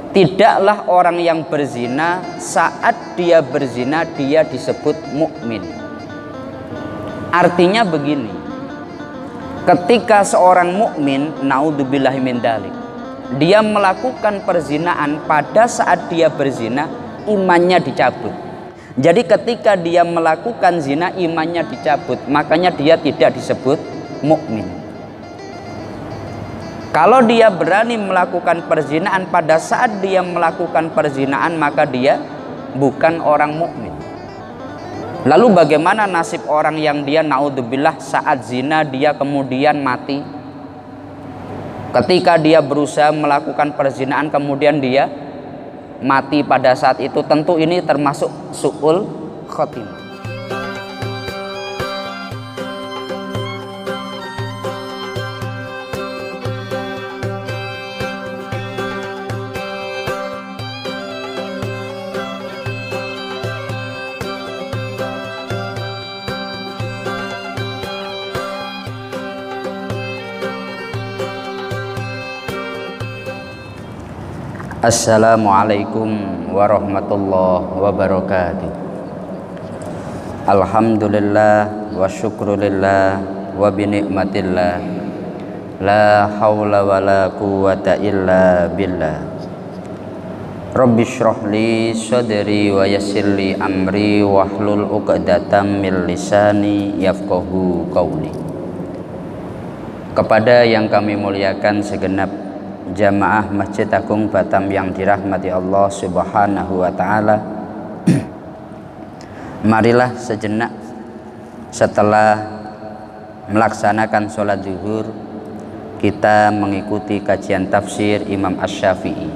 Tidaklah orang yang berzina saat dia berzina dia disebut mukmin. Artinya begini, ketika seorang mukmin, naudzubillahi min dzalik, dia melakukan perzinaan, pada saat dia berzina imannya dicabut. Jadi ketika dia melakukan zina imannya dicabut, makanya dia tidak disebut mukmin. Kalau dia berani melakukan perzinaan pada saat dia melakukan perzinaan, maka dia bukan orang mukmin. Lalu bagaimana nasib orang yang dia naudzubillah saat zina dia kemudian mati? Ketika dia berusaha melakukan perzinaan kemudian dia mati pada saat itu, tentu ini termasuk su'ul khotimah. Assalamualaikum warahmatullahi wabarakatuh. Alhamdulillah wa syukrulillah wa binikmatillah, la hawla wa la quwata illa billah. Rabbi shrahli sadri wa yassirli amri wahlul uqdatam min lisani yafqahu qawli. Kepada yang kami muliakan segenap jamaah Masjid Agung Batam yang dirahmati Allah Subhanahu wa taala. Marilah sejenak setelah melaksanakan sholat zuhur kita mengikuti kajian tafsir Imam Asy-Syafi'i.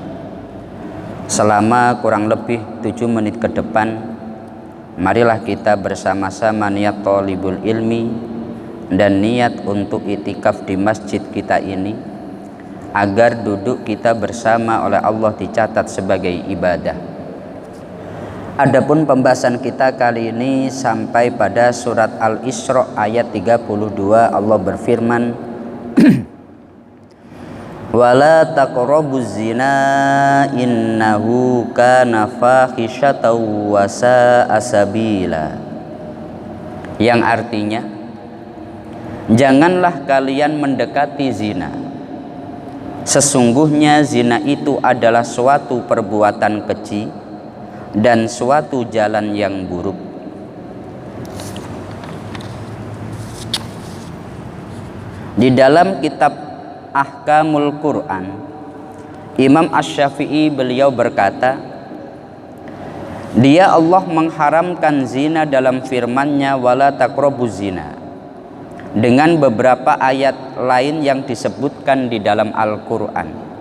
Selama kurang lebih 7 menit ke depan, marilah kita bersama-sama niat thalibul ilmi dan niat untuk itikaf di masjid kita ini, agar duduk kita bersama oleh Allah dicatat sebagai ibadah. Adapun pembahasan kita kali ini sampai pada surat Al-Isra ayat 32. Allah berfirman, wala taqrabuz zina innahu kana fahisyatan wa sa'a sabila. Yang artinya, janganlah kalian mendekati zina. Sesungguhnya zina itu adalah suatu perbuatan keji dan suatu jalan yang buruk. Di dalam kitab Ahkamul Quran, Imam Asy-Syafi'i beliau berkata, dia Allah mengharamkan zina dalam firman-Nya wala taqrabuz zina, dengan beberapa ayat lain yang disebutkan di dalam Al-Quran.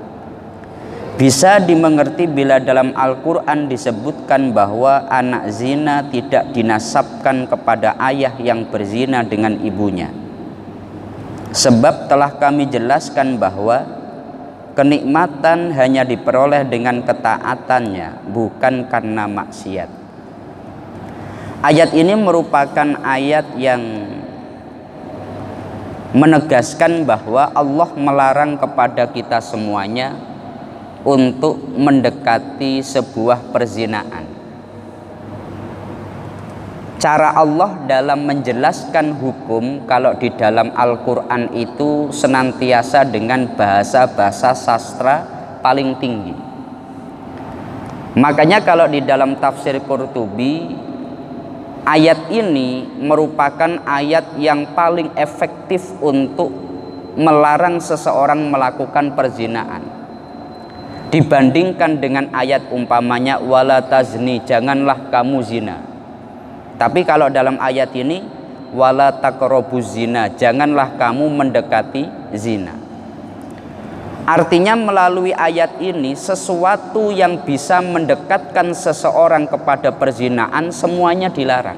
Bisa dimengerti bila dalam Al-Quran disebutkan bahwa anak zina tidak dinasabkan kepada ayah yang berzina dengan ibunya. Sebab telah kami jelaskan bahwa kenikmatan hanya diperoleh dengan ketaatannya, bukan karena maksiat. Ayat ini merupakan ayat yang menegaskan bahwa Allah melarang kepada kita semuanya untuk mendekati sebuah perzinaan. Cara Allah dalam menjelaskan hukum kalau di dalam Al-Quran itu senantiasa dengan bahasa-bahasa sastra paling tinggi. Makanya kalau di dalam tafsir Qurtubi, ayat ini merupakan ayat yang paling efektif untuk melarang seseorang melakukan perzinaan dibandingkan dengan ayat umpamanya wala tazni, janganlah kamu zina. Tapi kalau dalam ayat ini wala taqrabuz zina, janganlah kamu mendekati zina. Artinya melalui ayat ini sesuatu yang bisa mendekatkan seseorang kepada perzinaan semuanya dilarang.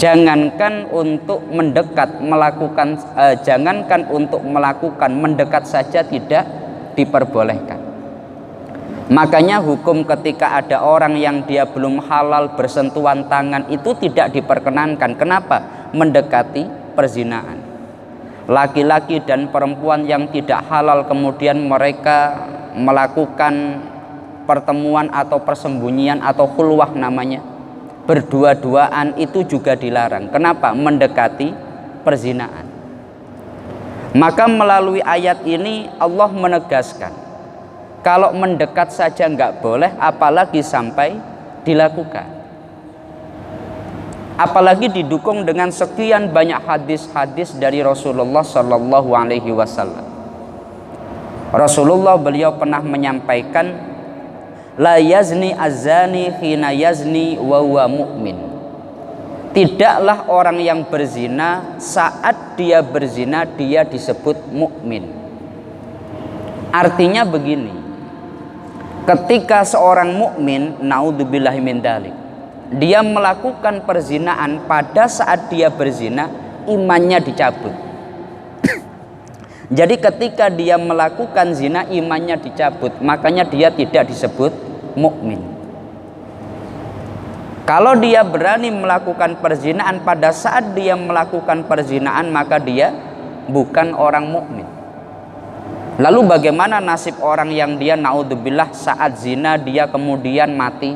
Jangankan untuk mendekat melakukan jangankan untuk melakukan, mendekat saja tidak diperbolehkan. Makanya hukum ketika ada orang yang dia belum halal bersentuhan tangan itu tidak diperkenankan. Kenapa? Mendekati perzinaan. Laki-laki dan perempuan yang tidak halal kemudian mereka melakukan pertemuan atau persembunyian atau khulwah namanya, berdua-duaan itu juga dilarang. Kenapa? Mendekati perzinaan. Maka melalui ayat ini Allah menegaskan kalau mendekat saja nggak boleh, apalagi sampai dilakukan. Apalagi didukung dengan sekian banyak hadis-hadis dari Rasulullah Shallallahu Alaihi Wasallam. Rasulullah beliau pernah menyampaikan, la yazni azani hina yazni wa huwa mu'min. Tidaklah orang yang berzina saat dia berzina dia disebut mukmin. Artinya begini, ketika seorang mukmin, naudzubillahi min dzalik, dia melakukan perzinaan, pada saat dia berzina imannya dicabut. Jadi ketika dia melakukan zina imannya dicabut, makanya dia tidak disebut mukmin. Kalau dia berani melakukan perzinaan pada saat dia melakukan perzinaan, maka dia bukan orang mukmin. Lalu bagaimana nasib orang yang dia naudzubillah saat zina dia kemudian mati?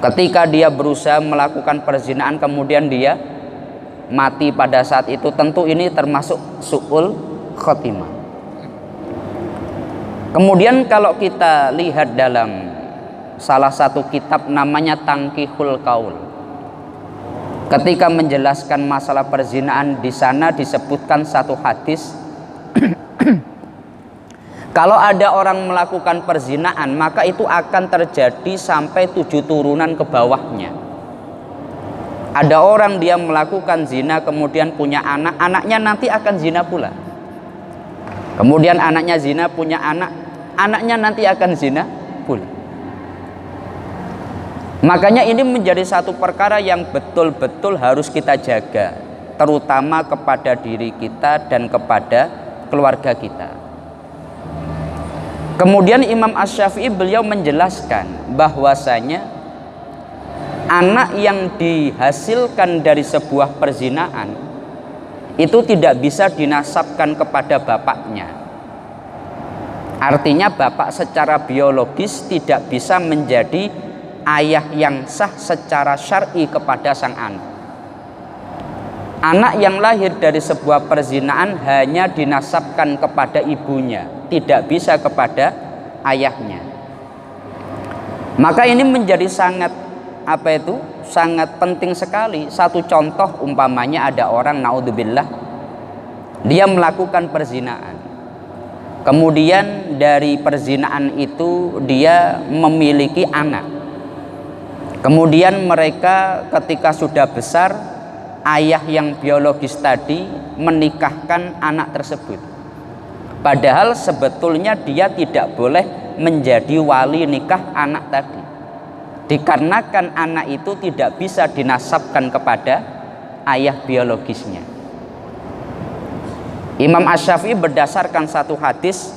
Ketika dia berusaha melakukan perzinaan kemudian dia mati pada saat itu, tentu ini termasuk su'ul khotimah. Kemudian kalau kita lihat dalam salah satu kitab namanya Tangkihul Qaul, ketika menjelaskan masalah perzinaan, di sana disebutkan satu hadis kalau ada orang melakukan perzinaan maka itu akan terjadi sampai 7 turunan ke bawahnya. Ada orang dia melakukan zina kemudian punya anak, anaknya nanti akan zina pula. Kemudian anaknya zina punya anak, anaknya nanti akan zina pula. Makanya ini menjadi satu perkara yang betul-betul harus kita jaga, terutama kepada diri kita dan kepada keluarga kita. Kemudian Imam Asy-Syafi'i beliau menjelaskan bahwasanya anak yang dihasilkan dari sebuah perzinaan itu tidak bisa dinasabkan kepada bapaknya. Artinya bapak secara biologis tidak bisa menjadi ayah yang sah secara syar'i kepada sang anak. Anak yang lahir dari sebuah perzinaan hanya dinasabkan kepada ibunya, tidak bisa kepada ayahnya. Maka ini menjadi sangat sangat penting sekali. Satu contoh umpamanya ada orang naudzubillah dia melakukan perzinaan, kemudian dari perzinaan itu dia memiliki anak, kemudian mereka ketika sudah besar ayah yang biologis tadi menikahkan anak tersebut, padahal sebetulnya dia tidak boleh menjadi wali nikah anak tadi, dikarenakan anak itu tidak bisa dinasabkan kepada ayah biologisnya. Imam Asy-Syafi'i berdasarkan satu hadis,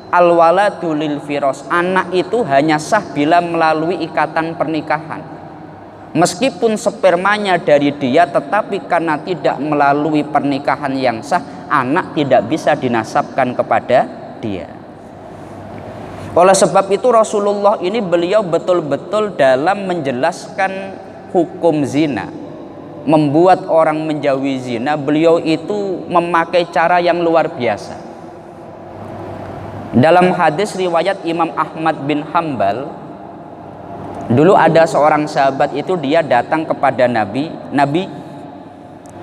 al-waladu lil firas, anak itu hanya sah bila melalui ikatan pernikahan. Meskipun spermanya dari dia, tetapi karena tidak melalui pernikahan yang sah, anak tidak bisa dinasabkan kepada dia. Oleh sebab itu Rasulullah ini beliau betul-betul dalam menjelaskan hukum zina, membuat orang menjauhi zina, beliau itu memakai cara yang luar biasa. Dalam hadis riwayat Imam Ahmad bin Hambal, dulu ada seorang sahabat itu dia datang kepada Nabi,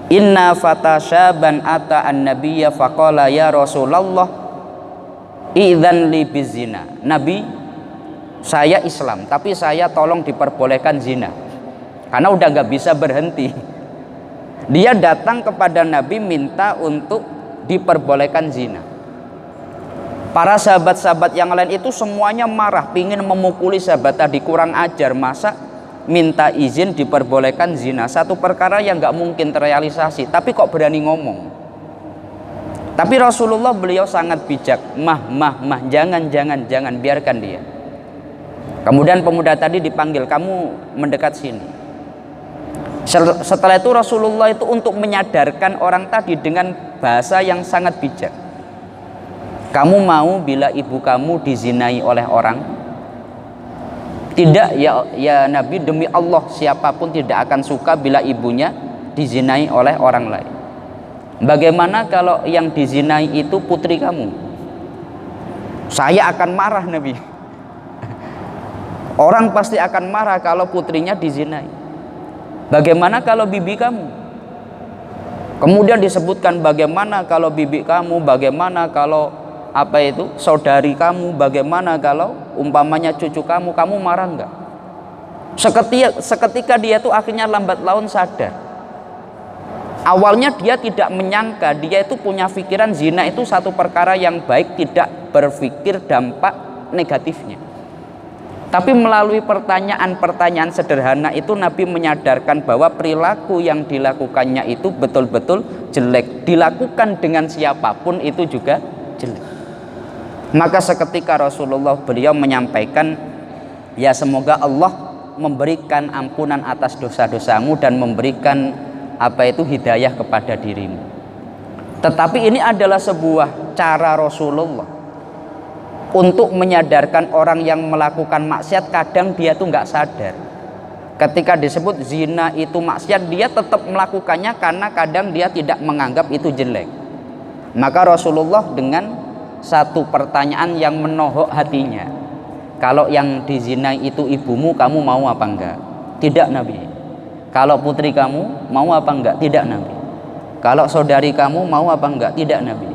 inna fata syaban ata an-nabiyya faqala ya Rasulullah idzan li bizina. Nabi, saya Islam tapi saya tolong diperbolehkan zina, karena udah nggak bisa berhenti. Dia datang kepada Nabi minta untuk diperbolehkan zina. Para sahabat-sahabat yang lain itu semuanya marah, pingin memukuli sahabat tadi, kurang ajar, masa minta izin diperbolehkan zina, satu perkara yang nggak mungkin terrealisasi, tapi kok berani ngomong. Tapi Rasulullah beliau sangat bijak, jangan, biarkan dia. Kemudian pemuda tadi dipanggil, kamu mendekat sini. Setelah itu Rasulullah itu untuk menyadarkan orang tadi dengan bahasa yang sangat bijak. Kamu mau bila ibu kamu dizinai oleh orang? Tidak ya Nabi, demi Allah siapapun tidak akan suka bila ibunya dizinai oleh orang lain. Bagaimana kalau yang dizinai itu putri kamu? Saya akan marah Nabi. Orang pasti akan marah kalau putrinya dizinai. Bagaimana kalau bibi kamu? Kemudian disebutkan bagaimana kalau bibi kamu, bagaimana kalau saudari kamu, bagaimana kalau umpamanya cucu kamu, kamu marah enggak? Seketika dia tuh akhirnya lambat laun sadar. Awalnya dia tidak menyangka, dia itu punya pikiran zina itu satu perkara yang baik, tidak berpikir dampak negatifnya. Tapi melalui pertanyaan-pertanyaan sederhana itu Nabi menyadarkan bahwa perilaku yang dilakukannya itu betul-betul jelek. Dilakukan dengan siapapun itu juga jelek. Maka seketika Rasulullah beliau menyampaikan, ya semoga Allah memberikan ampunan atas dosa-dosamu dan memberikan hidayah kepada dirimu. Tetapi ini adalah sebuah cara Rasulullah untuk menyadarkan orang yang melakukan maksiat. Kadang dia tuh nggak sadar. Ketika disebut zina itu maksiat, dia tetap melakukannya karena kadang dia tidak menganggap itu jelek. Maka Rasulullah dengan satu pertanyaan yang menohok hatinya, kalau yang dizinai itu ibumu, kamu mau apa enggak? Tidak Nabi. Kalau putri kamu, mau apa enggak? Tidak Nabi. Kalau saudari kamu, mau apa enggak? Tidak Nabi.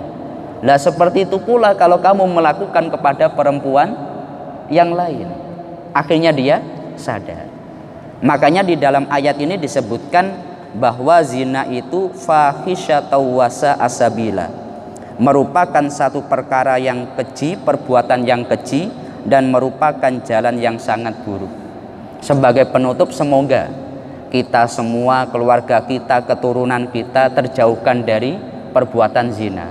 Lah seperti itu pula kalau kamu melakukan kepada perempuan yang lain. Akhirnya dia sadar. Makanya di dalam ayat ini disebutkan bahwa zina itu fahisyatau wasa asabila, merupakan satu perkara yang keji, perbuatan yang keji, dan merupakan jalan yang sangat buruk. Sebagai penutup, semoga kita semua, keluarga kita, keturunan kita terjauhkan dari perbuatan zina.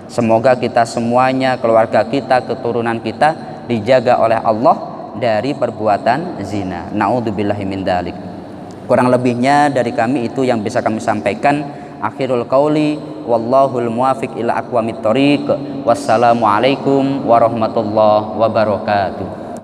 Semoga kita semuanya, keluarga kita, keturunan kita dijaga oleh Allah dari perbuatan zina. Na'udzubillahi min dzalik. Kurang lebihnya dari kami itu yang bisa kami sampaikan. Akhirul qauli wallahul muwafiq ila aqwamit thoriq. Wassalamualaikum warahmatullahi wabarakatuh.